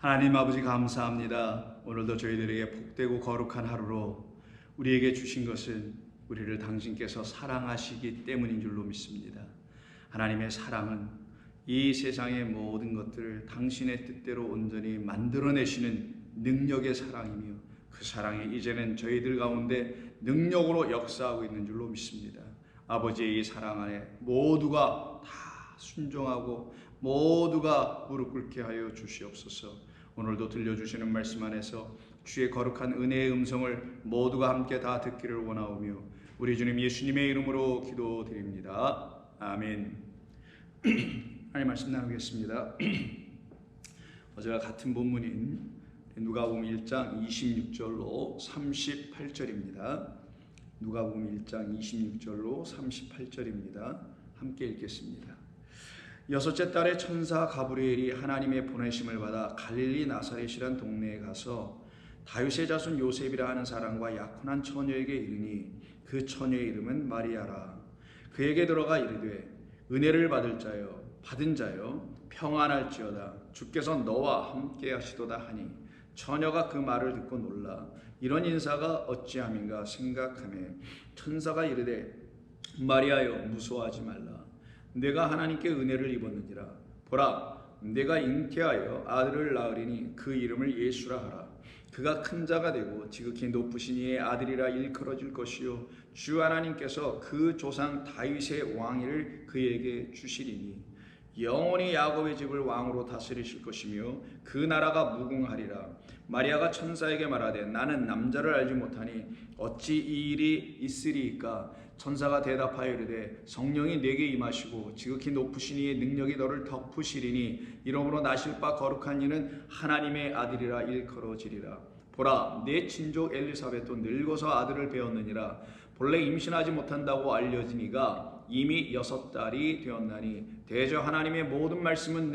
하나님 아버지 감사합니다. 오늘도 저희들에게 복되고 거룩한 하루로 우리에게 주신 것은 우리를 당신께서 사랑하시기 때문인 줄로 믿습니다. 하나님의 사랑은 이 세상의 모든 것들을 당신의 뜻대로 온전히 만들어내시는 능력의 사랑이며 그 사랑이 이제는 저희들 가운데 능력으로 역사하고 있는 줄로 믿습니다. 아버지의 이 사랑 안에 모두가 다 순종하고 모두가 무릎 꿇게 하여 주시옵소서. 오늘도 들려주시는 말씀 안에서 주의 거룩한 은혜의 음성을 모두가 함께 다 듣기를 원하오며 우리 주님 예수님의 이름으로 기도드립니다. 아멘. 하나님 말씀 나누겠습니다. 어제와 같은 본문인 누가복음 1장 26절로 38절입니다. 누가복음 1장 26절로 38절입니다. 함께 읽겠습니다. 여섯째 달에 천사 가브리엘이 하나님의 보내심을 받아 갈릴리 나사렛이란 동네에 가서 다윗의 자손 요셉이라 하는 사람과 약혼한 처녀에게 이르니 그 처녀의 이름은 마리아라. 그에게 들어가 이르되 은혜를 받은 자여 평안할지어다. 주께서 너와 함께 하시도다 하니 처녀가 그 말을 듣고 놀라 이런 인사가 어찌함인가 생각하며 천사가 이르되 마리아여 무서워하지 말라. 내가 하나님께 은혜를 입었느니라. 보라 내가 잉태하여 아들을 낳으리니 그 이름을 예수라 하라. 그가 큰 자가 되고 지극히 높으신 이의 아들이라 일컬어질 것이요 주 하나님께서 그 조상 다윗의 왕위를 그에게 주시리니 영원히 야곱의 집을 왕으로 다스리실 것이며 그 나라가 무궁하리라. 마리아가 천사에게 말하되 나는 남자를 알지 못하니 어찌 이 일이 있으리이까. 천사가 대답하여 이르되 성령이 내게 임하시고 지극히 높으신 이의 능력이 너를 덮으시리니 이러므로 나실 바 거룩한 이는 하나님의 아들이라 일컬어지리라. 보라 내 친족 엘리사벳도 늙어서 아들을 배었느니라. 본래 임신하지 못한다고 알려진 이가 이미 6달이 되었나니 대저 하나님의 모든 말씀은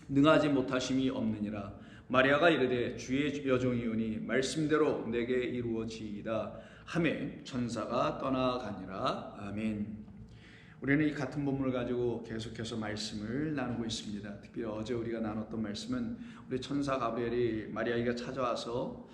능하지 못하심이 없느니라. 마리아가 이르되 주의 여종이오니 말씀대로 내게 이루어지이다 하매 천사가 떠나가니라. 아멘. 우리는 이 같은 본문을 가지고 계속해서 말씀을 나누고 있습니다. 특히 어제 우리가 나눴던 말씀은 우리 천사 가브리엘이 마리아에게 찾아와서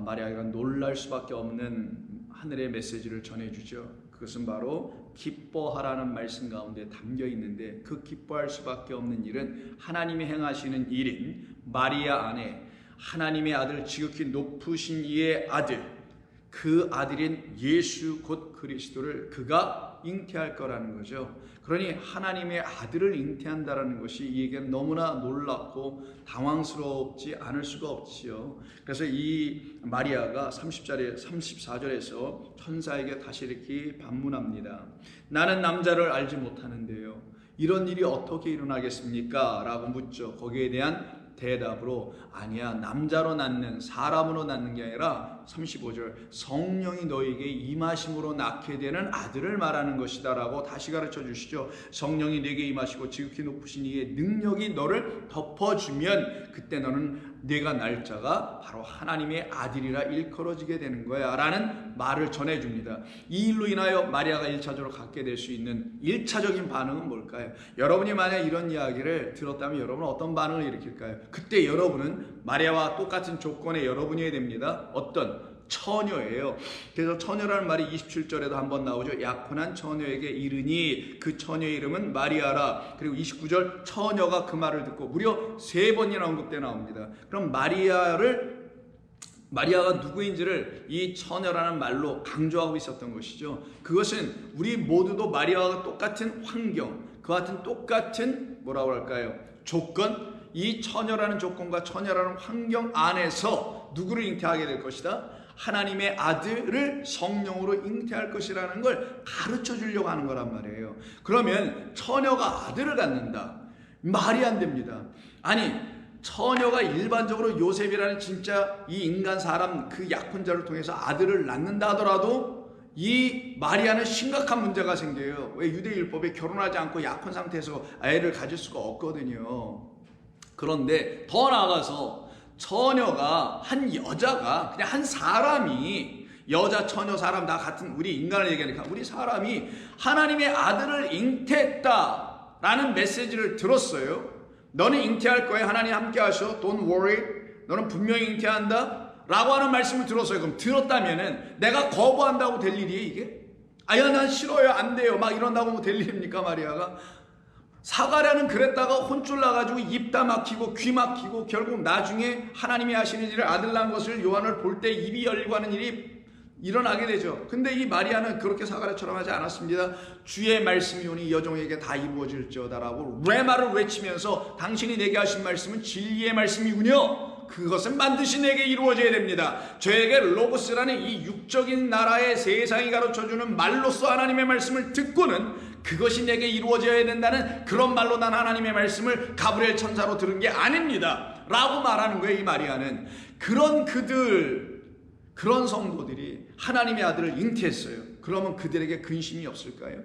마리아가 놀랄 수밖에 없는 하늘의 메시지를 전해주죠. 그것은 바로 기뻐하라는 말씀 가운데 담겨 있는데 그 기뻐할 수밖에 없는 일은 하나님이 행하시는 일인 마리아 안에 하나님의 아들 지극히 높으신 이의 아들 그 아들인 예수 곧 그리스도를 그가 잉태할 거라는 거죠. 그러니 하나님의 아들을 잉태한다라는 것이 이에게는 너무나 놀랍고 당황스럽지 않을 수가 없지요. 그래서 이 마리아가 34절에서 천사에게 다시 이렇게 반문합니다. 나는 남자를 알지 못하는데요. 이런 일이 어떻게 일어나겠습니까? 라고 묻죠. 거기에 대한 대답으로 아니야 남자로 낳는 사람으로 낳는 게 아니라 35절 성령이 너에게 임하심으로 낳게 되는 아들을 말하는 것이다 라고 다시 가르쳐 주시죠. 성령이 내게 임하시고 지극히 높으신 이의 능력이 너를 덮어주면 그때 너는 내가 낳을 자가 바로 하나님의 아들이라 일컬어지게 되는 거야 라는 말을 전해줍니다. 이 일로 인하여 마리아가 1차적으로 갖게 될 수 있는 1차적인 반응은 뭘까요? 여러분이 만약 이런 이야기를 들었다면 여러분은 어떤 반응을 일으킬까요? 그때 여러분은 마리아와 똑같은 조건에 여러분이어야 됩니다. 어떤? 처녀예요. 그래서 처녀라는 말이 27절에도 한번 나오죠. 약혼한 처녀에게 이르니 그 처녀의 이름은 마리아라. 그리고 29절 처녀가 그 말을 듣고 무려 3번이나 언급돼 나옵니다. 그럼 마리아가 누구인지를 이 처녀라는 말로 강조하고 있었던 것이죠. 그것은 우리 모두도 마리아와 똑같은 환경, 그와 같은 똑같은 뭐라고 할까요? 조건, 이 처녀라는 조건과 처녀라는 환경 안에서 누구를 잉태하게 될 것이다? 하나님의 아들을 성령으로 잉태할 것이라는 걸 가르쳐 주려고 하는 거란 말이에요. 그러면 처녀가 아들을 갖는다? 말이 안 됩니다. 아니 처녀가 일반적으로 요셉이라는 진짜 이 인간 사람 그 약혼자를 통해서 아들을 낳는다 하더라도 이 마리아는 심각한 문제가 생겨요. 왜? 유대율법에 결혼하지 않고 약혼 상태에서 아이를 가질 수가 없거든요. 그런데 더 나아가서 처녀가 한 여자가 그냥 한 사람이 여자 처녀 사람 다 같은 우리 인간을 얘기하니까 우리 사람이 하나님의 아들을 잉태했다라는 메시지를 들었어요. 너는 잉태할 거야. 하나님 함께 하셔. Don't worry. 너는 분명히 잉태한다. 라고 하는 말씀을 들었어요. 그럼 들었다면은 내가 거부한다고 될 일이에요, 이게? 아야, 난 싫어요. 안 돼요. 막 이런다고 뭐 될 일입니까, 마리아가? 사가랴는 그랬다가 혼쭐 나가지고 입 다 막히고 귀 막히고 결국 나중에 하나님이 하시는 일을 아들 낳은 것을 요한을 볼 때 입이 열리고 하는 일이 일어나게 되죠. 근데 이 마리아는 그렇게 사가랴처럼 하지 않았습니다. 주의 말씀이 오니 여종에게 다 이루어질지어다라고 레마를 외치면서 당신이 내게 하신 말씀은 진리의 말씀이군요. 그것은 반드시 내게 이루어져야 됩니다. 저에게 로고스라는 이 육적인 나라의 세상이 가르쳐주는 말로써 하나님의 말씀을 듣고는 그것이 내게 이루어져야 된다는 그런 말로 난 하나님의 말씀을 가브리엘 천사로 들은 게 아닙니다 라고 말하는 거예요. 이 마리아는 그런 성도들이 하나님의 아들을 잉태했어요. 그러면 그들에게 근심이 없을까요?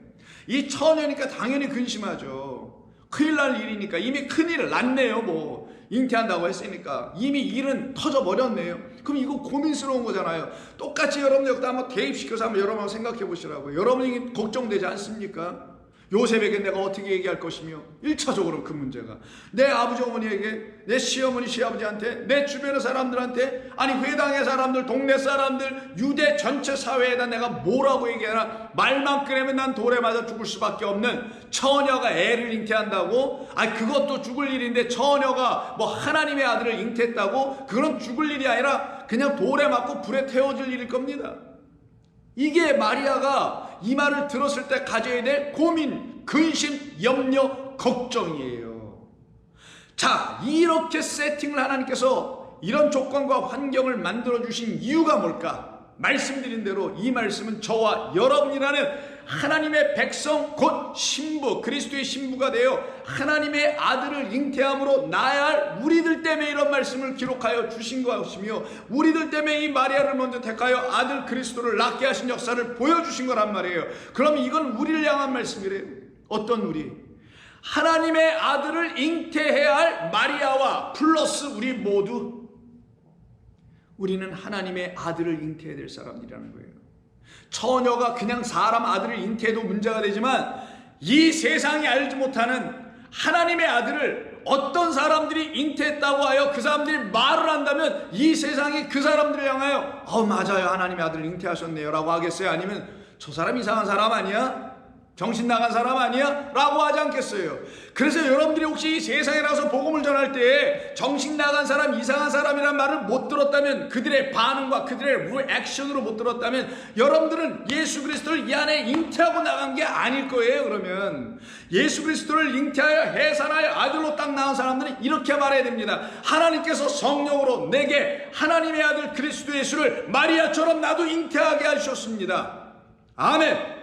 이 처녀니까 당연히 근심하죠. 큰일 날 일이니까. 이미 큰일 났네요. 뭐 잉태한다고 했으니까 이미 일은 터져버렸네요. 그럼 이거 고민스러운 거잖아요. 똑같이 여러분 여기다 한번 대입시켜서 한번 여러분 생각해 보시라고요. 여러분이 걱정되지 않습니까? 요셉에게 내가 어떻게 얘기할 것이며 1차적으로 그 문제가 내 아버지 어머니에게, 내 시어머니 시아버지한테, 내 주변의 사람들한테, 아니 회당의 사람들, 동네 사람들, 유대 전체 사회에다 내가 뭐라고 얘기하나. 말만 꺼내면 난 돌에 맞아 죽을 수밖에 없는 처녀가 애를 잉태한다고? 아니 그것도 죽을 일인데 처녀가 뭐 하나님의 아들을 잉태했다고? 그건 죽을 일이 아니라 그냥 돌에 맞고 불에 태워질 일일 겁니다. 이게 마리아가 이 말을 들었을 때 가져야 될 고민, 근심, 염려, 걱정이에요. 자, 이렇게 세팅을 하나님께서 이런 조건과 환경을 만들어주신 이유가 뭘까? 말씀드린 대로 이 말씀은 저와 여러분이라는 하나님의 백성 곧 신부, 그리스도의 신부가 되어 하나님의 아들을 잉태함으로 낳아야 할 우리들 때문에 이런 말씀을 기록하여 주신 것이며 우리들 때문에 이 마리아를 먼저 택하여 아들 그리스도를 낳게 하신 역사를 보여주신 거란 말이에요. 그럼 이건 우리를 향한 말씀이래요. 어떤 우리? 하나님의 아들을 잉태해야 할 마리아와 플러스 우리 모두, 우리는 하나님의 아들을 잉태해야 될 사람이라는 거예요. 처녀가 그냥 사람 아들을 잉태해도 문제가 되지만 이 세상이 알지 못하는 하나님의 아들을 어떤 사람들이 잉태했다고 하여 그 사람들이 말을 한다면 이 세상이 그 사람들을 향하여 맞아요, 하나님의 아들을 잉태하셨네요 라고 하겠어요? 아니면 저 사람 이상한 사람 아니야? 정신 나간 사람 아니야? 라고 하지 않겠어요? 그래서 여러분들이 혹시 이 세상에 나가서 복음을 전할 때 정신 나간 사람, 이상한 사람이란 말을 못 들었다면, 그들의 반응과 그들의 리액션으로 못 들었다면 여러분들은 예수 그리스도를 이 안에 잉태하고 나간 게 아닐 거예요. 그러면 예수 그리스도를 잉태하여 해산하여 아들로 딱 낳은 사람들은 이렇게 말해야 됩니다. 하나님께서 성령으로 내게 하나님의 아들 그리스도 예수를 마리아처럼 나도 잉태하게 하셨습니다. 아멘.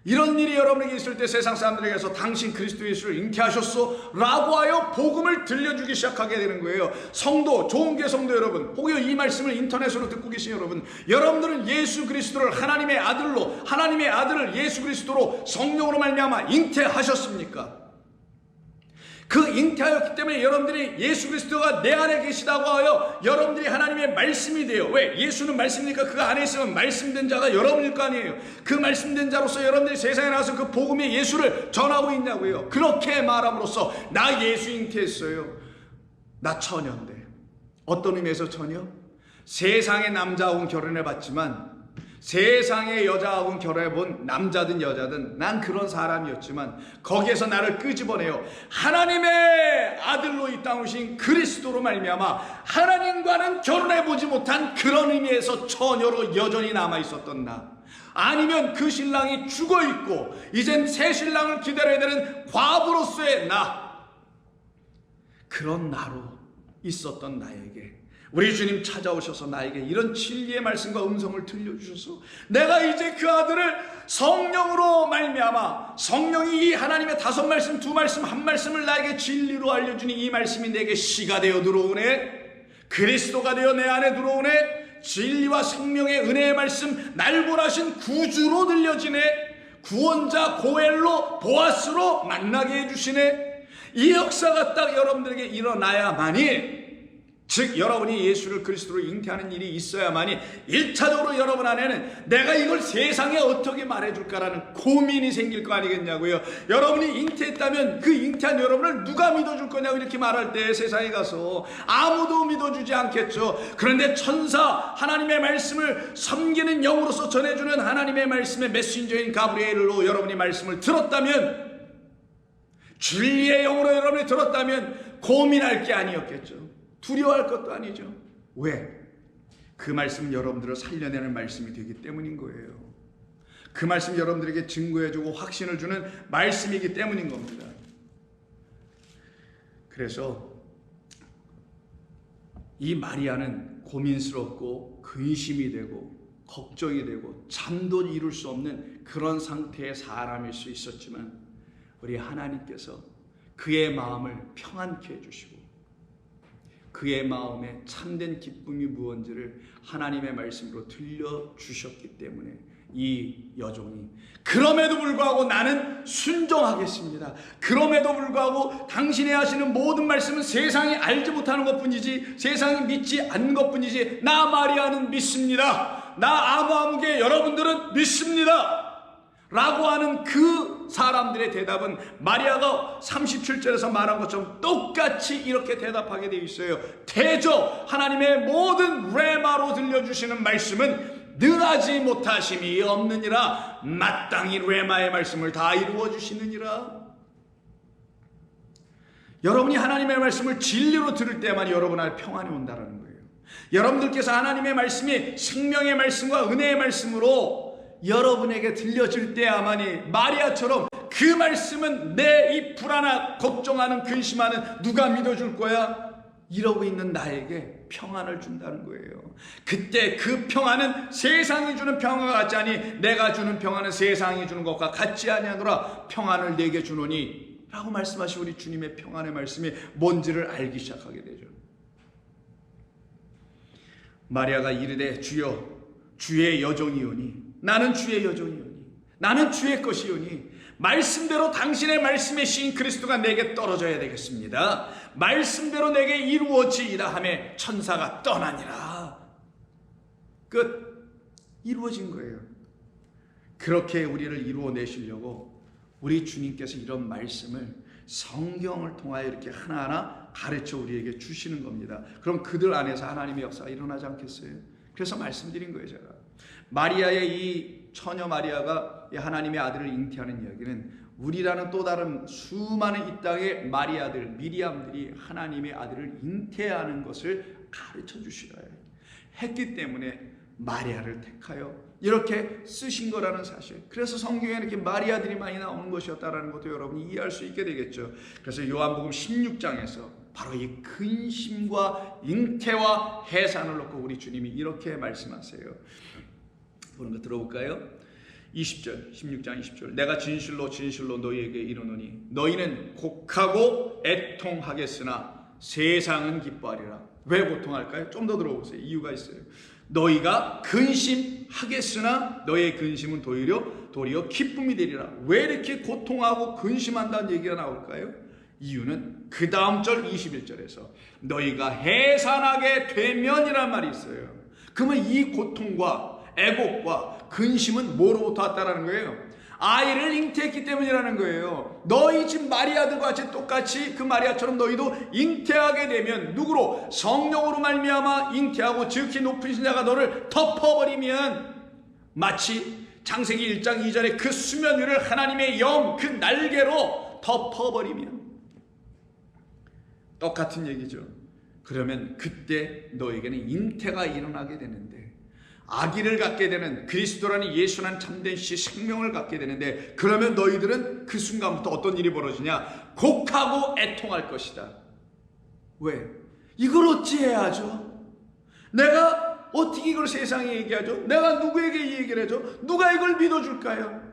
이런 일이 여러분에게 있을 때 세상 사람들에게서 당신 그리스도 예수를 잉태하셨소 라고 하여 복음을 들려주기 시작하게 되는 거예요. 성도, 좋은 교 성도 여러분, 혹여 이 말씀을 인터넷으로 듣고 계신 여러분, 여러분들은 예수 그리스도를 하나님의 아들로, 하나님의 아들을 예수 그리스도로 성령으로 말미암아 잉태하셨습니까? 그 잉태하였기 때문에 여러분들이 예수 그리스도가 내 안에 계시다고 하여 여러분들이 하나님의 말씀이 돼요. 왜? 예수는 말씀이니까 그 안에 있으면 말씀된 자가 여러분일 거 아니에요. 그 말씀된 자로서 여러분들이 세상에 나와서 그 복음의 예수를 전하고 있냐고요. 그렇게 말함으로써 나 예수 잉태했어요. 나 처녀인데. 어떤 의미에서 처녀? 세상의 남자하고는 결혼해봤지만, 세상의 여자하고는 결혼해본 남자든 여자든 난 그런 사람이었지만 거기에서 나를 끄집어내요 하나님의 아들로 이 땅 오신 그리스도로 말미암아 하나님과는 결혼해보지 못한 그런 의미에서 처녀로 여전히 남아있었던 나, 아니면 그 신랑이 죽어있고 이젠 새 신랑을 기다려야 되는 과부로서의 나, 그런 나로 있었던 나에게 우리 주님 찾아오셔서 나에게 이런 진리의 말씀과 음성을 들려주셔서 내가 이제 그 아들을 성령으로 말미암아, 성령이 이 하나님의 5말씀, 2말씀, 1말씀을 나에게 진리로 알려주니 이 말씀이 내게 씨가 되어 들어오네, 그리스도가 되어 내 안에 들어오네, 진리와 생명의 은혜의 말씀, 날 원하신 구주로 들려지네, 구원자 고엘로 보아스로 만나게 해주시네. 이 역사가 딱 여러분들에게 일어나야만이 즉 여러분이 예수를 그리스도로 잉태하는 일이 있어야만이 1차적으로 여러분 안에는 내가 이걸 세상에 어떻게 말해줄까라는 고민이 생길 거 아니겠냐고요. 여러분이 잉태했다면 그 잉태한 여러분을 누가 믿어줄 거냐고 이렇게 말할 때 세상에 가서 아무도 믿어주지 않겠죠. 그런데 천사 하나님의 말씀을 섬기는 영으로서 전해주는 하나님의 말씀의 메신저인 가브리엘로 여러분이 말씀을 들었다면, 진리의 영으로 여러분이 들었다면 고민할 게 아니었겠죠. 두려워할 것도 아니죠. 왜? 그 말씀은 여러분들을 살려내는 말씀이 되기 때문인 거예요. 그 말씀 여러분들에게 증거해주고 확신을 주는 말씀이기 때문인 겁니다. 그래서 이 마리아는 고민스럽고 근심이 되고 걱정이 되고 잠도 이룰 수 없는 그런 상태의 사람일 수 있었지만, 우리 하나님께서 그의 마음을 평안케 해주시고 그의 마음에 참된 기쁨이 무언지를 하나님의 말씀으로 들려주셨기 때문에 이 여종이 그럼에도 불구하고 나는 순종하겠습니다. 그럼에도 불구하고 당신이 하시는 모든 말씀은 세상이 알지 못하는 것뿐이지, 세상이 믿지 않는 것뿐이지, 나 마리아는 믿습니다. 나 아무개 여러분들은 믿습니다. 라고 하는 그 사람들의 대답은 마리아가 37절에서 말한 것처럼 똑같이 이렇게 대답하게 되어 있어요. 대저 하나님의 모든 레마로 들려주시는 말씀은 능하지 못하심이 없느니라. 마땅히 레마의 말씀을 다 이루어 주시느니라. 여러분이 하나님의 말씀을 진리로 들을 때만 여러분 안에 평안이 온다는 거예요. 여러분들께서 하나님의 말씀이 생명의 말씀과 은혜의 말씀으로 여러분에게 들려질 때야만이 마리아처럼 그 말씀은 내 이 불안하고 걱정하는 근심하는 누가 믿어줄 거야? 이러고 있는 나에게 평안을 준다는 거예요. 그때 그 평안은 세상이 주는 평안과 같지 아니 내가 주는 평안은 세상이 주는 것과 같지 아니하노라. 평안을 내게 주노니 라고 말씀하신 우리 주님의 평안의 말씀이 뭔지를 알기 시작하게 되죠. 마리아가 이르되 주여 주의 여종이오니, 나는 주의 여종이오니, 나는 주의 것이오니 말씀대로 당신의 말씀에 씌인 그리스도가 내게 떨어져야 되겠습니다. 말씀대로 내게 이루어지이다 하매 천사가 떠나니라. 끝. 이루어진 거예요. 그렇게 우리를 이루어내시려고 우리 주님께서 이런 말씀을 성경을 통하여 이렇게 하나하나 가르쳐 우리에게 주시는 겁니다. 그럼 그들 안에서 하나님의 역사가 일어나지 않겠어요? 그래서 말씀드린 거예요. 제가 마리아의 이 처녀 마리아가 하나님의 아들을 잉태하는 이야기는 우리라는 또 다른 수많은 이 땅의 마리아들, 미리암들이 하나님의 아들을 잉태하는 것을 가르쳐 주시라 했기 때문에 마리아를 택하여 이렇게 쓰신 거라는 사실. 그래서 성경에 이렇게 마리아들이 많이 나오는 것이었다라는 것도 여러분이 이해할 수 있게 되겠죠. 그래서 요한복음 16장에서 바로 이 근심과 잉태와 해산을 놓고 우리 주님이 이렇게 말씀하세요. 보는 거 들어볼까요? 20절, 16장 20절. 내가 진실로 진실로 너희에게 이르노니 너희는 곡하고 애통하겠으나 세상은 기뻐하리라. 왜 고통할까요? 좀 더 들어보세요. 이유가 있어요. 너희가 근심하겠으나 너희의 근심은 도리어 기쁨이 되리라. 왜 이렇게 고통하고 근심한다는 얘기가 나올까요? 이유는 그 다음 절 21절에서 너희가 해산하게 되면이란 말이 있어요. 그러면 이 고통과 애곡과 근심은 뭐로부터 왔다라는 거예요? 아이를 잉태했기 때문이라는 거예요. 너희 집 마리아들과 같이 똑같이 그 마리아처럼 너희도 잉태하게 되면 누구로? 성령으로 말미암아 잉태하고 지극히 높으신 자가 너를 덮어버리면 마치 창세기 1장 2절에 그 수면 위를 하나님의 영 그 날개로 덮어버리면 똑같은 얘기죠. 그러면 그때 너에게는 잉태가 일어나게 되는데 아기를 갖게 되는 그리스도라는 예수라는 참된 시 생명을 갖게 되는데 그러면 너희들은 그 순간부터 어떤 일이 벌어지냐? 곡하고 애통할 것이다. 왜? 이걸 어찌해야 하죠? 내가 어떻게 이걸 세상에 얘기하죠? 내가 누구에게 이 얘기를 해줘? 누가 이걸 믿어줄까요?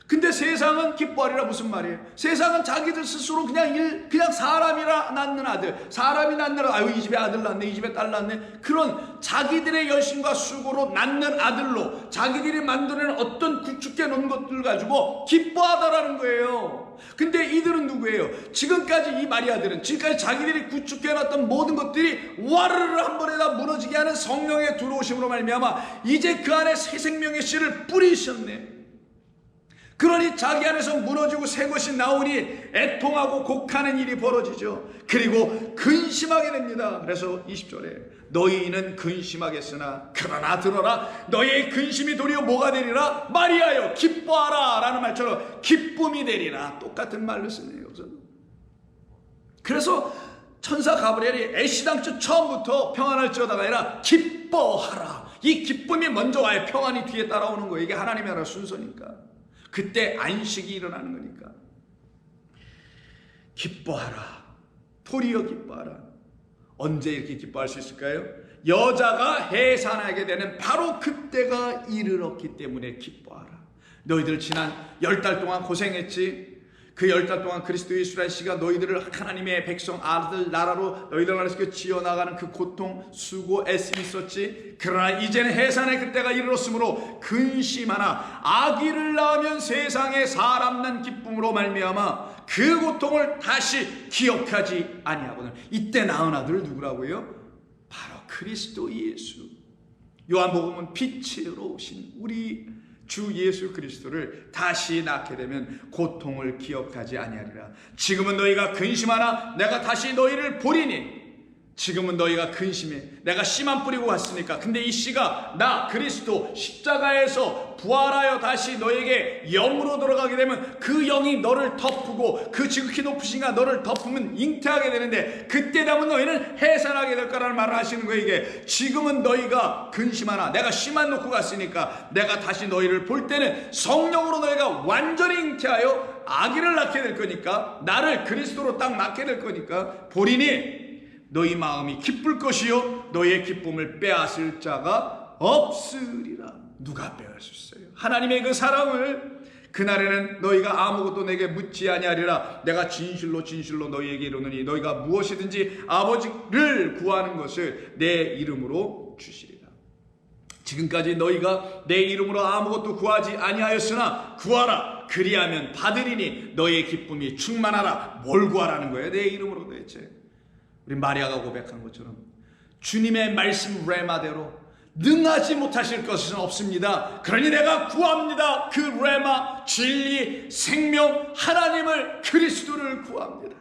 근데 세상은 기뻐하리라 무슨 말이에요? 세상은 자기들 스스로 그냥 사람이라 낳는 아들, 사람이 낳는 아유 이 집에 아들 낳네, 이 집에 딸 낳네, 그런 자기들의 열심과 수고로 낳는 아들로 자기들이 만들어낸 어떤 구축해 놓은 것들 가지고 기뻐하다라는 거예요. 근데 이들은 누구예요? 지금까지 이 마리아들은 지금까지 자기들이 구축해 놨던 모든 것들이 와르르 한 번에 다 무너지게 하는 성령의 들어오심으로 말미암아 이제 그 안에 새 생명의 씨를 뿌리셨네. 그러니 자기 안에서 무너지고 새 것이 나오니 애통하고 곡하는 일이 벌어지죠. 그리고 근심하게 됩니다. 그래서 20절에 너희는 근심하겠으나 그러나 들어라, 너희의 근심이 도리어 뭐가 되리라? 마리아여 기뻐하라 라는 말처럼 기쁨이 되리라. 똑같은 말로 쓰네요. 그래서 천사 가브리엘이 애시당초 처음부터 평안할지어다가 아니라 기뻐하라, 이 기쁨이 먼저 와야 평안이 뒤에 따라오는 거예요. 이게 하나님의 나라 순서니까. 그때 안식이 일어나는 거니까. 기뻐하라, 도리어 기뻐하라. 언제 이렇게 기뻐할 수 있을까요? 여자가 해산하게 되는 바로 그때가 이르렀기 때문에 기뻐하라. 너희들 지난 10달 동안 고생했지. 그 10달 동안 그리스도 예수라는 씨가 너희들을 하나님의 백성 아들 나라로 너희들 안에서 지어나가는 그 고통, 수고, 애씀이 있었지. 그러나 이제는 해산의 그때가 이르렀으므로 근심하나 아기를 낳으면 세상에 사람 난 기쁨으로 말미암아 그 고통을 다시 기억하지 아니하거든. 이때 낳은 아들을 누구라고요? 바로 그리스도 예수. 요한복음은 빛으로 오신 우리 주 예수 그리스도를 다시 낳게 되면 고통을 기억하지 아니하리라. 지금은 너희가 근심하나 내가 다시 너희를 보리니. 지금은 너희가 근심해. 내가 씨만 뿌리고 갔으니까. 근데 이 씨가 나 그리스도 십자가에서 부활하여 다시 너에게 영으로 들어가게 되면 그 영이 너를 덮고 그 지극히 높으신 이가 너를 덮으면 잉태하게 되는데 그때 되면 너희는 해산하게 될 거라는 말을 하시는 거예요. 이게 지금은 너희가 근심하나 내가 씨만 놓고 갔으니까 내가 다시 너희를 볼 때는 성령으로 너희가 완전히 잉태하여 아기를 낳게 될 거니까, 나를 그리스도로 딱 낳게 될 거니까 보리니 너희 마음이 기쁠 것이요 너희의 기쁨을 빼앗을 자가 없으리라. 누가 빼앗을 수 있어요? 하나님의 그 사랑을. 그날에는 너희가 아무것도 내게 묻지 아니하리라. 내가 진실로 진실로 너희에게 이르노니 너희가 무엇이든지 아버지를 구하는 것을 내 이름으로 주시리라. 지금까지 너희가 내 이름으로 아무것도 구하지 아니하였으나 구하라, 그리하면 받으리니 너희의 기쁨이 충만하라. 뭘 구하라는 거예요? 내 이름으로 도대체. 우리 마리아가 고백한 것처럼 주님의 말씀 레마대로 능하지 못하실 것은 없습니다. 그러니 내가 구합니다. 그 레마, 진리, 생명, 하나님을, 그리스도를 구합니다.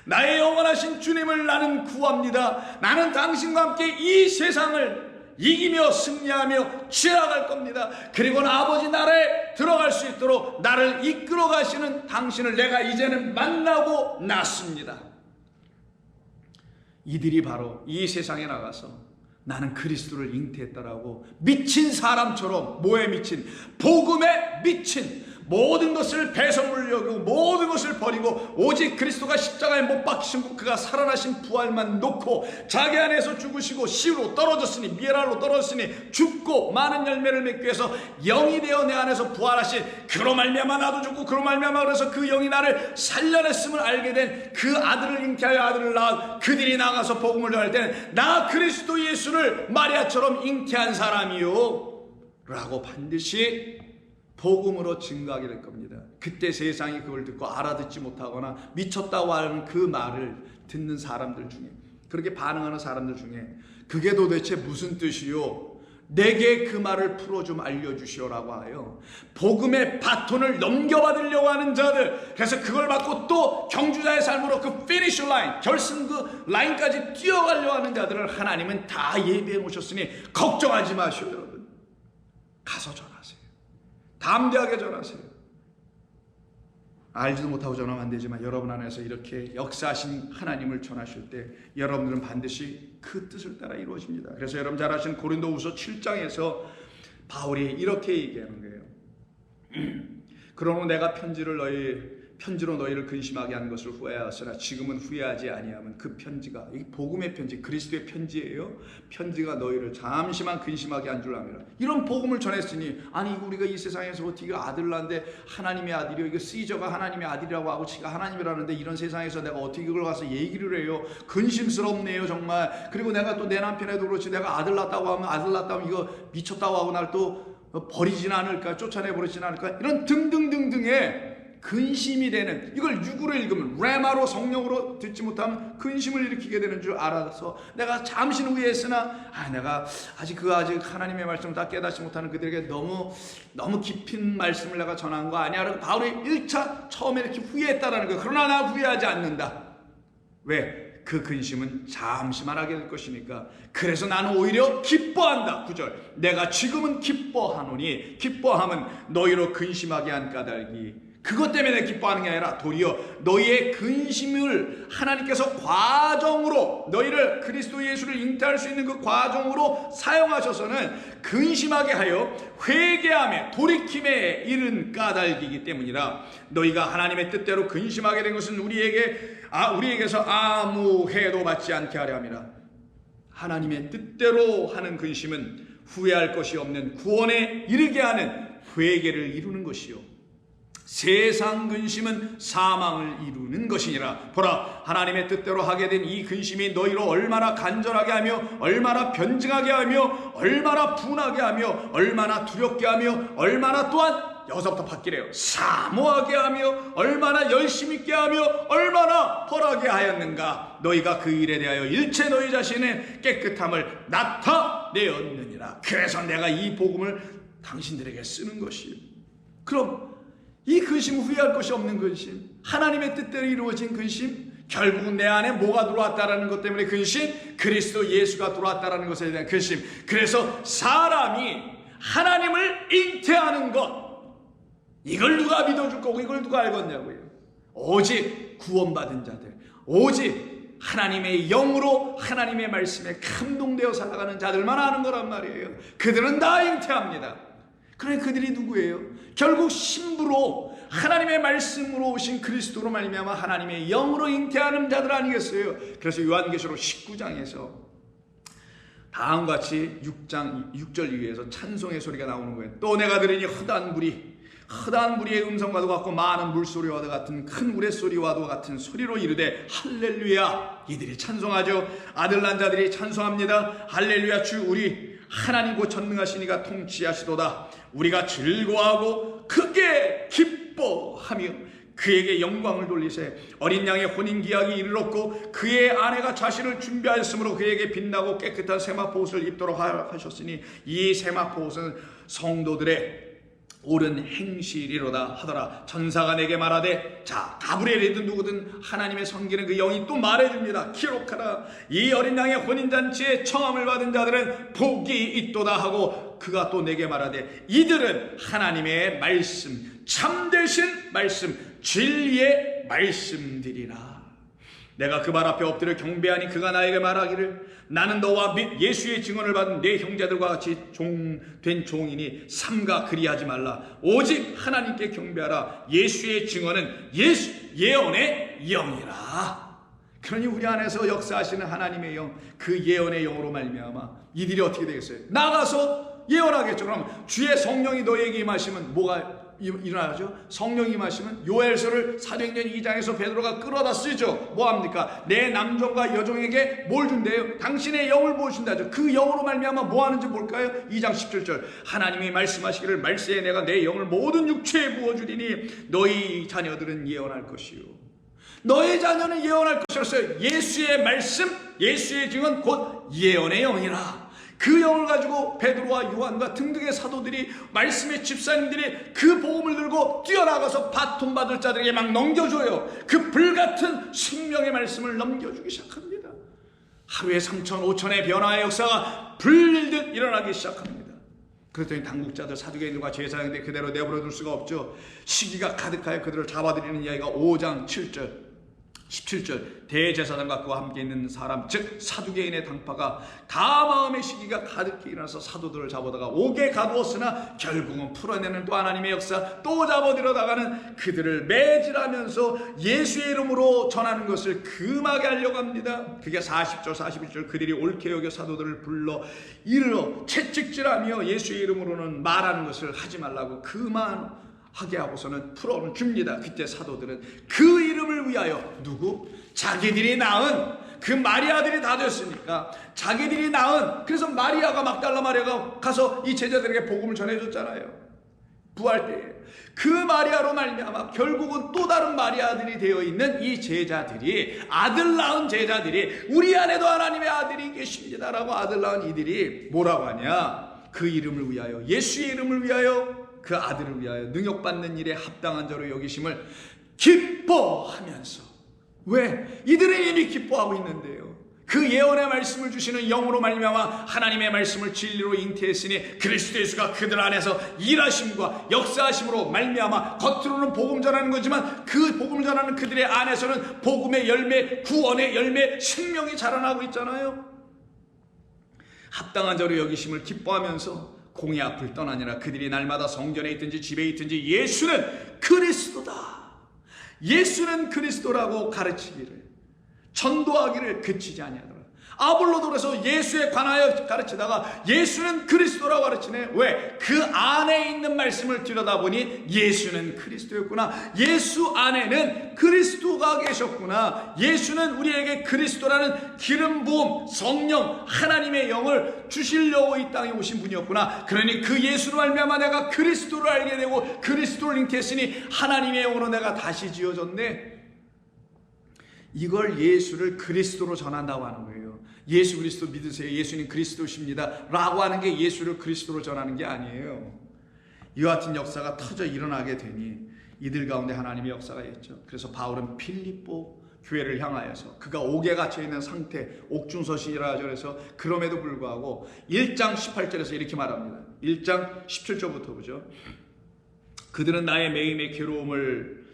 나의 영원하신 주님을 나는 구합니다. 나는 당신과 함께 이 세상을 이기며 승리하며 지나갈 겁니다. 그리고는 아버지 나라에 들어갈 수 있도록 나를 이끌어 가시는 당신을 내가 이제는 만나고 났습니다. 이들이 바로 이 세상에 나가서 나는 그리스도를 잉태했다라고 미친 사람처럼, 뭐에 미친? 복음에 미친, 모든 것을 배설물 여기고 모든 것을 버리고 오직 그리스도가 십자가에 못 박히신 그가 살아나신 부활만 놓고 자기 안에서 죽으시고 시로 떨어졌으니, 미에랄로 떨어졌으니 죽고 많은 열매를 맺기 위해서 영이 되어 내 안에서 부활하신, 그로 말미암아 나도 죽고 그로 말미암아 그래서 그 영이 나를 살려냈음을 알게 된 그 아들을 잉태하여 아들을 낳아 그들이 나가서 복음을 전할 때는 나 그리스도 예수를 마리아처럼 잉태한 사람이요 라고 반드시 복음으로 증거하게 될 겁니다. 그때 세상이 그걸 듣고 알아듣지 못하거나 미쳤다고 하는 그 말을 듣는 사람들 중에, 그렇게 반응하는 사람들 중에 그게 도대체 무슨 뜻이요? 내게 그 말을 풀어 좀 알려주시오라고 하여 복음의 바톤을 넘겨받으려고 하는 자들, 그래서 그걸 받고 또 경주자의 삶으로 그 피니시 라인, 결승 그 라인까지 뛰어가려고 하는 자들을 하나님은 다 예비해 놓으셨으니 걱정하지 마시오. 여러분 가서 전하세요. 담대하게 전하세요. 알지도 못하고 전하면 안 되지만 여러분 안에서 이렇게 역사하신 하나님을 전하실 때 여러분들은 반드시 그 뜻을 따라 이루어집니다. 그래서 여러분 잘 아시는 고린도후서 7장에서 바울이 이렇게 얘기하는 거예요. 그러므로 내가 편지를 너희 편지로 너희를 근심하게 한 것을 후회하였으나 지금은 후회하지 아니하면 그 편지가, 이 복음의 편지, 그리스도의 편지예요. 편지가 너희를 잠시만 근심하게 한 줄 아미라. 이런 복음을 전했으니, 아니 이거 우리가 이 세상에서 어떻게 아들 낳는데 하나님의 아들이요, 이거 시저가 하나님의 아들이라고 하고 지가 하나님이라는데 이런 세상에서 내가 어떻게 그걸 가서 얘기를 해요? 근심스럽네요 정말. 그리고 내가 또 내 남편에도 그렇지, 내가 아들 낳았다고 하면, 아들 낳았다면 이거 미쳤다고 하고 날 또 버리진 않을까, 쫓아내버리진 않을까, 이런 등등등등의 근심이 되는, 이걸 육으로 읽으면, 레마로 성령으로 듣지 못하면 근심을 일으키게 되는 줄 알아서 내가 잠시는 후회했으나 내가 아직 하나님의 말씀을 다 깨닫지 못하는 그들에게 너무 깊은 말씀을 내가 전한 거 아니야 라고 바울이 1차 처음에 이렇게 후회했다라는 거예요. 그러나 나 후회하지 않는다. 왜? 그 근심은 잠시만 하게 될 것이니까. 그래서 나는 오히려 기뻐한다. 9절, 내가 지금은 기뻐하노니, 기뻐함은 너희로 근심하게 한 까닭이, 그것 때문에 기뻐하는 게 아니라 도리어 너희의 근심을 하나님께서 과정으로, 너희를 그리스도 예수를 잉태할 수 있는 그 과정으로 사용하셔서는 근심하게 하여 회개함에 돌이킴에 이른 까닭이기 때문이라. 너희가 하나님의 뜻대로 근심하게 된 것은 우리에게서 아무 해도 받지 않게 하려 함이라. 하나님의 뜻대로 하는 근심은 후회할 것이 없는 구원에 이르게 하는 회개를 이루는 것이요, 세상 근심은 사망을 이루는 것이니라. 보라, 하나님의 뜻대로 하게 된 이 근심이 너희로 얼마나 간절하게 하며, 얼마나 변증하게 하며, 얼마나 분하게 하며, 얼마나 두렵게 하며, 얼마나 또한 여기서부터 바뀌래요. 사모하게 하며, 얼마나 열심히 있게 하며, 얼마나 펄하게 하였는가. 너희가 그 일에 대하여 일체 너희 자신의 깨끗함을 나타내었느니라. 그래서 내가 이 복음을 당신들에게 쓰는 것이요. 그럼 이 근심은 후회할 것이 없는 근심, 하나님의 뜻대로 이루어진 근심, 결국은 내 안에 뭐가 들어왔다라는 것 때문에 근심, 그리스도 예수가 들어왔다라는 것에 대한 근심. 그래서 사람이 하나님을 잉태하는 것, 이걸 누가 믿어줄 거고 이걸 누가 알겠냐고요. 오직 구원받은 자들, 오직 하나님의 영으로 하나님의 말씀에 감동되어 살아가는 자들만 아는 거란 말이에요. 그들은 다 잉태합니다. 그러니 그들이 누구예요? 결국 신부로 하나님의 말씀으로 오신 그리스도로 말미암아 하나님의 영으로 잉태하는 자들 아니겠어요? 그래서 요한계시록 19장에서 다음과 같이 6절 이후에서 찬송의 소리가 나오는 거예요. 또 내가 들으니 헛한 무리의 음성과도 같고 많은 물소리와도 같은 큰 우레소리와도 같은 소리로 이르되 할렐루야. 이들이 찬송하죠. 아들 난 자들이 찬송합니다. 할렐루야. 주 우리 하나님 곧 전능하시니가 통치하시도다. 우리가 즐거워하고 크게 기뻐하며 그에게 영광을 돌리세. 어린 양의 혼인기약이 이르렀고 그의 아내가 자신을 준비하였으므로 그에게 빛나고 깨끗한 세마포 옷을 입도록 하셨으니 이 세마포 옷은 성도들의 옳은 행실이로다 하더라. 천사가 내게 말하되, 자, 가브리엘이든 누구든 하나님의 섬기는 그 영이 또 말해줍니다. 기록하라. 이 어린 양의 혼인잔치에 청함을 받은 자들은 복이 있도다 하고, 그가 또 내게 말하되, 이들은 하나님의 말씀, 참되신 말씀, 진리의 말씀들이라. 내가 그 발 앞에 엎드려 경배하니 그가 나에게 말하기를, 나는 너와 예수의 증언을 받은 내 형제들과 같이 된 종이니 삼가 그리하지 말라. 오직 하나님께 경배하라. 예수의 증언은 예언의 영이라. 그러니 우리 안에서 역사하시는 하나님의 영, 그 예언의 영으로 말미암아 이들이 어떻게 되겠어요? 나가서 예언하겠죠. 그럼 주의 성령이 너에게 임하시면 뭐가 일어나죠? 성령이 임하시면 요엘서를 사도행전 2장에서 베드로가 끌어다 쓰죠. 뭐합니까? 내 남종과 여종에게 뭘 준대요? 당신의 영을 부어준다죠. 그 영으로 말미암아 뭐 하는지 볼까요? 2장 17절 하나님이 말씀하시기를 말세에 내가 내 영을 모든 육체에 부어주리니 너희 자녀들은 예언할 것이요. 너의 자녀는 예언할 것이었어요. 예수의 말씀, 예수의 증언 곧 예언의 영이라. 그 영을 가지고 베드로와 요한과 등등의 사도들이, 말씀의 집사님들이 그 복음을 들고 뛰어나가서 바통받을 자들에게 막 넘겨줘요. 그 불같은 생명의 말씀을 넘겨주기 시작합니다. 하루에 3천 5천의 변화의 역사가 불일듯 일어나기 시작합니다. 그랬더니 당국자들, 사두개인들과 제사장들 그대로 내버려 둘 수가 없죠. 시기가 가득하여 그들을 잡아들이는 이야기가 5장 7절 17절 대제사장과 그와 함께 있는 사람 즉 사두개인의 당파가 다 마음의 시기가 가득히 일어나서 사도들을 잡아다가 옥에 가두었으나 결국은 풀어내는 또 하나님의 역사 또 잡아들여다가는 그들을 매질하면서 예수의 이름으로 전하는 것을 금하게 하려고 합니다. 그게 40절 41절 그들이 옳게 여겨 사도들을 불러 이르러 채찍질하며 예수의 이름으로는 말하는 것을 하지 말라고 하게 하고서는 풀어는 줍니다. 그때 사도들은 그 이름을 위하여 누구? 자기들이 낳은 그 마리아들이 다 됐으니까 자기들이 낳은 그래서 마리아가 막달라 마리아가 가서 이 제자들에게 복음을 전해줬잖아요. 부활 때에 그 마리아로 말미암아 결국은 또 다른 마리아들이 되어 있는 이 제자들이 아들 낳은 제자들이 우리 안에도 하나님의 아들이 계십니다라고 아들 낳은 이들이 뭐라고 하냐? 그 이름을 위하여 예수의 이름을 위하여 그 아들을 위하여 능욕받는 일에 합당한 자로 여기심을 기뻐하면서 왜? 이들은 이미 기뻐하고 있는데요. 그 예언의 말씀을 주시는 영으로 말미암아 하나님의 말씀을 진리로 잉태했으니 그리스도 예수가 그들 안에서 일하심과 역사하심으로 말미암아 겉으로는 복음 전하는 거지만 그 복음을 전하는 그들의 안에서는 복음의 열매, 구원의 열매, 생명이 자라나고 있잖아요. 합당한 자로 여기심을 기뻐하면서 공의 앞을 떠나니라. 그들이 날마다 성전에 있든지 집에 있든지 예수는 그리스도다, 예수는 그리스도라고 가르치기를 전도하기를 그치지 아니하더라. 아볼로도에서 예수에 관하여 가르치다가 예수는 그리스도라고 가르치네. 왜? 그 안에 있는 말씀을 들여다보니 예수는 그리스도였구나. 예수 안에는 그리스도가 계셨구나. 예수는 우리에게 그리스도라는 기름 부음 성령 하나님의 영을 주시려고 이 땅에 오신 분이었구나. 그러니 그 예수로 말미암아 내가 그리스도를 알게 되고 그리스도를 잉태했으니 하나님의 영으로 내가 다시 지어졌네. 이걸 예수를 그리스도로 전한다고 하는 거예요. 예수 그리스도 믿으세요. 예수님 그리스도십니다 라고 하는 게 예수를 그리스도로 전하는 게 아니에요. 이와 같은 역사가 터져 일어나게 되니 이들 가운데 하나님의 역사가 있죠. 그래서 바울은 필립보 교회를 향하여서 그가 옥에 갇혀 있는 상태, 옥중서신이라 하죠. 그래서 그럼에도 불구하고 1장 18절에서 이렇게 말합니다. 1장 17절부터 보죠. 그들은 나의 매임의 괴로움을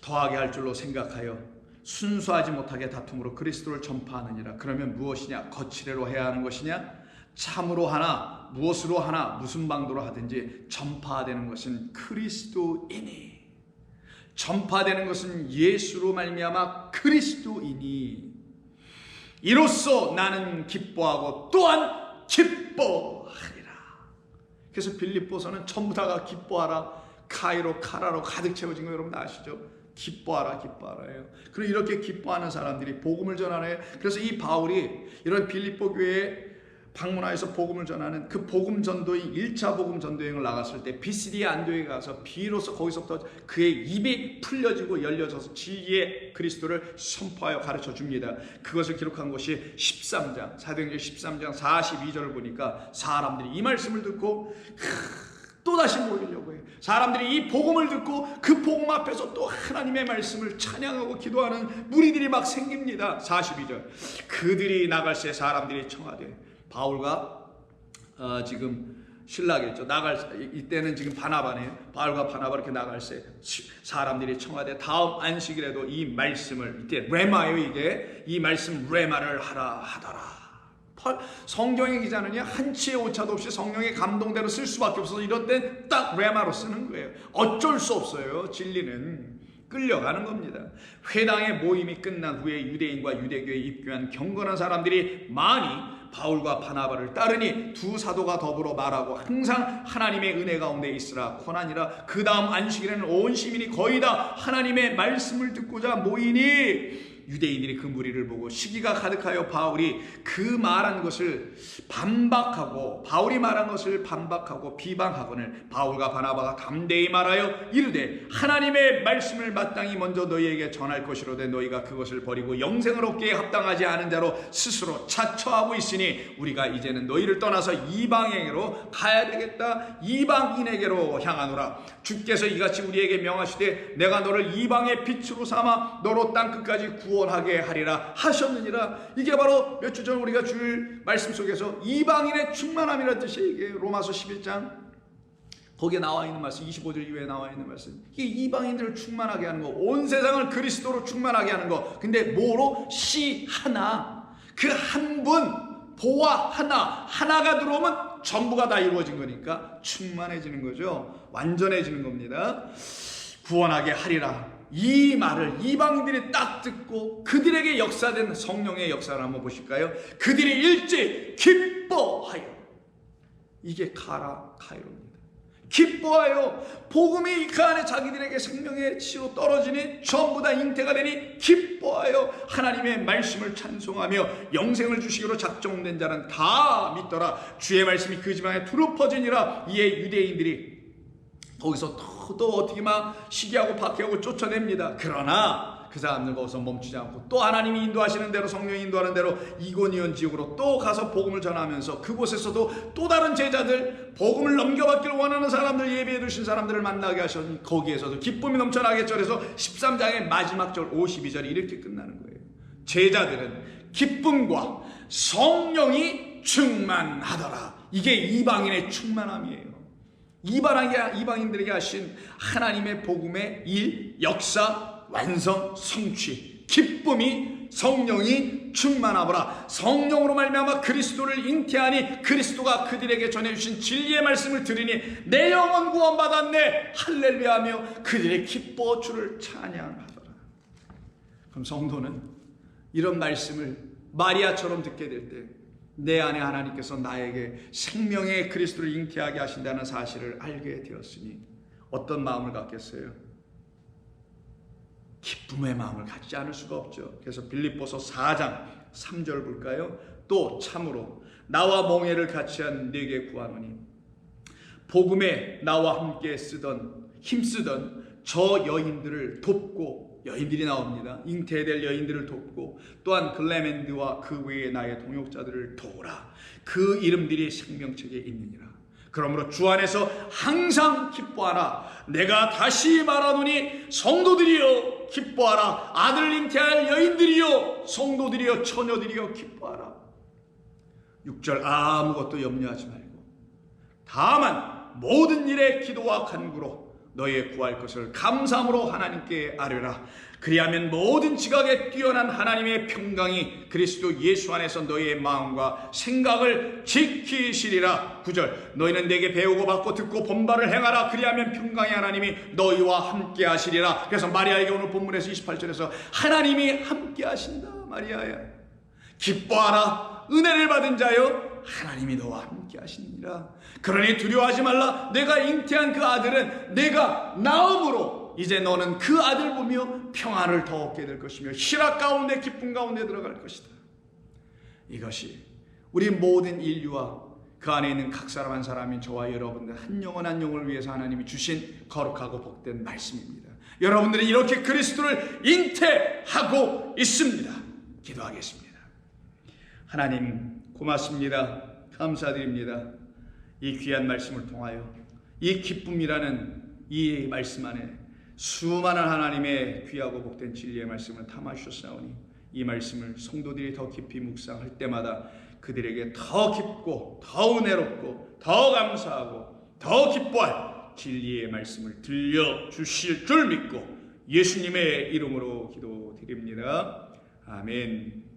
더하게 할 줄로 생각하여 순수하지 못하게 다툼으로 그리스도를 전파하느니라. 그러면 무엇이냐? 거칠애로 해야 하는 것이냐? 참으로 하나 무엇으로 하나 무슨 방도로 하든지 전파되는 것은 그리스도이니, 전파되는 것은 예수로 말미암아 그리스도이니 이로써 나는 기뻐하고 또한 기뻐하리라. 그래서 빌립보서는 전부 다가 기뻐하라, 카이로 카라로 가득 채워진 거 여러분 아시죠? 기뻐하라 기뻐하라예요. 그리고 이렇게 기뻐하는 사람들이 복음을 전하네요. 그래서 이 바울이 이런 빌립보 교회에 방문하여서 복음을 전하는 그 복음 전도인 1차 복음 전도여행을 나갔을 때 비시디아 안디옥에 가서 비로소 거기서부터 그의 입이 풀려지고 열려져서 진리의 그리스도를 선포하여 가르쳐 줍니다. 그것을 기록한 것이 13장 사도행전 13장 42절을 보니까 사람들이 이 말씀을 듣고 또다시 모이려고 해요. 사람들이 이 복음을 듣고 그 복음 앞에서 또 하나님의 말씀을 찬양하고 기도하는 무리들이 막 생깁니다. 42절 그들이 나갈새 사람들이 청하되 바울과 지금 신라겠죠. 이때는 지금 바나바네요. 바울과 바나바 이렇게 나갈새 사람들이 청하되 다음 안식일에도 이 말씀을 이때 레마예요. 이게 이 말씀 레마를 하라 하더라. 성경의 기자는요 한치의 오차도 없이 성령의 감동대로 쓸 수밖에 없어서 이런 땐 딱 레마로 쓰는 거예요. 어쩔 수 없어요. 진리는 끌려가는 겁니다. 회당의 모임이 끝난 후에 유대인과 유대교에 입교한 경건한 사람들이 많이 바울과 바나바를 따르니 두 사도가 더불어 말하고 항상 하나님의 은혜 가운데 있으라 권하니라. 그 다음 안식일에는 온 시민이 거의 다 하나님의 말씀을 듣고자 모이니 유대인들이 그 무리를 보고 시기가 가득하여 바울이 그 말한 것을 반박하고 바울이 말한 것을 반박하고 비방하거늘 바울과 바나바가 담대히 말하여 이르되 하나님의 말씀을 마땅히 먼저 너희에게 전할 것이로되 너희가 그것을 버리고 영생을 얻기에 합당하지 않은 자로 스스로 자처하고 있으니 우리가 이제는 너희를 떠나서 이방에게로 가야 되겠다. 이방인에게로 향하노라. 주께서 이같이 우리에게 명하시되 내가 너를 이방의 빛으로 삼아 너로 땅끝까지 구원하게 하리라 하셨느니라. 이게 바로 몇 주 전 우리가 주일 말씀 속에서 이방인의 충만함이라는 뜻이에요. 이게 로마서 11장 거기에 나와 있는 말씀, 25절 이후에 나와 있는 말씀, 이게 이방인들을 충만하게 하는 거, 온 세상을 그리스도로 충만하게 하는 거. 근데 뭐로? 시 하나, 그 한 분, 보아 하나가 들어오면 전부가 다 이루어진 거니까 충만해지는 거죠. 완전해지는 겁니다. 구원하게 하리라, 이 말을 이방인들이 딱 듣고 그들에게 역사된 성령의 역사를 한번 보실까요? 그들이 일찍 기뻐하여, 이게 카이로입니다. 기뻐하여, 복음이 그 안에 자기들에게 생명의 치로 떨어지니 전부 다 잉태가 되니 기뻐하여 하나님의 말씀을 찬송하며 영생을 주시기로 작정된 자는 다 믿더라. 주의 말씀이 그 지방에 두루 퍼지니라. 이에 유대인들이 거기서 또 어떻게 막 시기하고 박해하고 쫓아냅니다. 그러나 그 사람들 거기서 멈추지 않고 또 하나님이 인도하시는 대로, 성령이 인도하는 대로 이고니온 지역으로 또 가서 복음을 전하면서 그곳에서도 또 다른 제자들, 복음을 넘겨받기를 원하는 사람들, 예배해 두신 사람들을 만나게 하셔서 거기에서도 기쁨이 넘쳐나겠죠. 그래서 13장의 마지막 절 52절이 이렇게 끝나는 거예요. 제자들은 기쁨과 성령이 충만하더라. 이게 이방인의 충만함이에요. 이방인들에게 하신 하나님의 복음의 일, 역사, 완성, 성취, 기쁨이, 성령이 충만하더라. 성령으로 말미암아 그리스도를 잉태하니 그리스도가 그들에게 전해주신 진리의 말씀을 들으니 내 영혼 구원받았네 할렐루야 하며 그들의 기뻐 주를 찬양하더라. 그럼 성도는 이런 말씀을 마리아처럼 듣게 될 때 내 안에 하나님께서 나에게 생명의 그리스도를 잉태하게 하신다는 사실을 알게 되었으니 어떤 마음을 갖겠어요? 기쁨의 마음을 갖지 않을 수가 없죠. 그래서 빌립보서 4장 3절 볼까요? 또 참으로 나와 멍에를 같이 한 네게 구하노니 복음에 나와 함께 힘쓰던 저 여인들을 돕고, 여인들이 나옵니다. 잉태될 여인들을 돕고 또한 글레멘드와 그 외에 나의 동역자들을 도우라. 그 이름들이 생명책에 있느니라. 그러므로 주 안에서 항상 기뻐하라. 내가 다시 말하노니 성도들이여 기뻐하라. 아들 잉태할 여인들이여, 성도들이여, 처녀들이여 기뻐하라. 6절 아무것도 염려하지 말고 다만 모든 일에 기도와 간구로 너희의 구할 것을 감사함으로 하나님께 아뢰라. 그리하면 모든 지각에 뛰어난 하나님의 평강이 그리스도 예수 안에서 너희의 마음과 생각을 지키시리라. 9절 너희는 내게 배우고 받고 듣고 본바를 행하라. 그리하면 평강의 하나님이 너희와 함께 하시리라. 그래서 마리아에게 오늘 본문에서 28절에서 하나님이 함께 하신다. 마리아야 기뻐하라. 은혜를 받은 자여 하나님이 너와 함께 하시니라. 그러니 두려워하지 말라. 내가 잉태한 그 아들은 내가 낳음으로 이제 너는 그 아들 보며 평안을 더 얻게 될 것이며 희락 가운데 기쁨 가운데 들어갈 것이다. 이것이 우리 모든 인류와 그 안에 있는 각 사람 한 사람인 저와 여러분들 한 영혼 한 영혼을 위해서 하나님이 주신 거룩하고 복된 말씀입니다. 여러분들이 이렇게 그리스도를 잉태하고 있습니다. 기도하겠습니다. 하나님 고맙습니다. 감사드립니다. 이 귀한 말씀을 통하여 이 기쁨이라는 이 말씀 안에 수많은 하나님의 귀하고 복된 진리의 말씀을 담아주셨사오니 이 말씀을 성도들이 더 깊이 묵상할 때마다 그들에게 더 깊고 더 은혜롭고 더 감사하고 더 기뻐할 진리의 말씀을 들려주실 줄 믿고 예수님의 이름으로 기도드립니다. 아멘.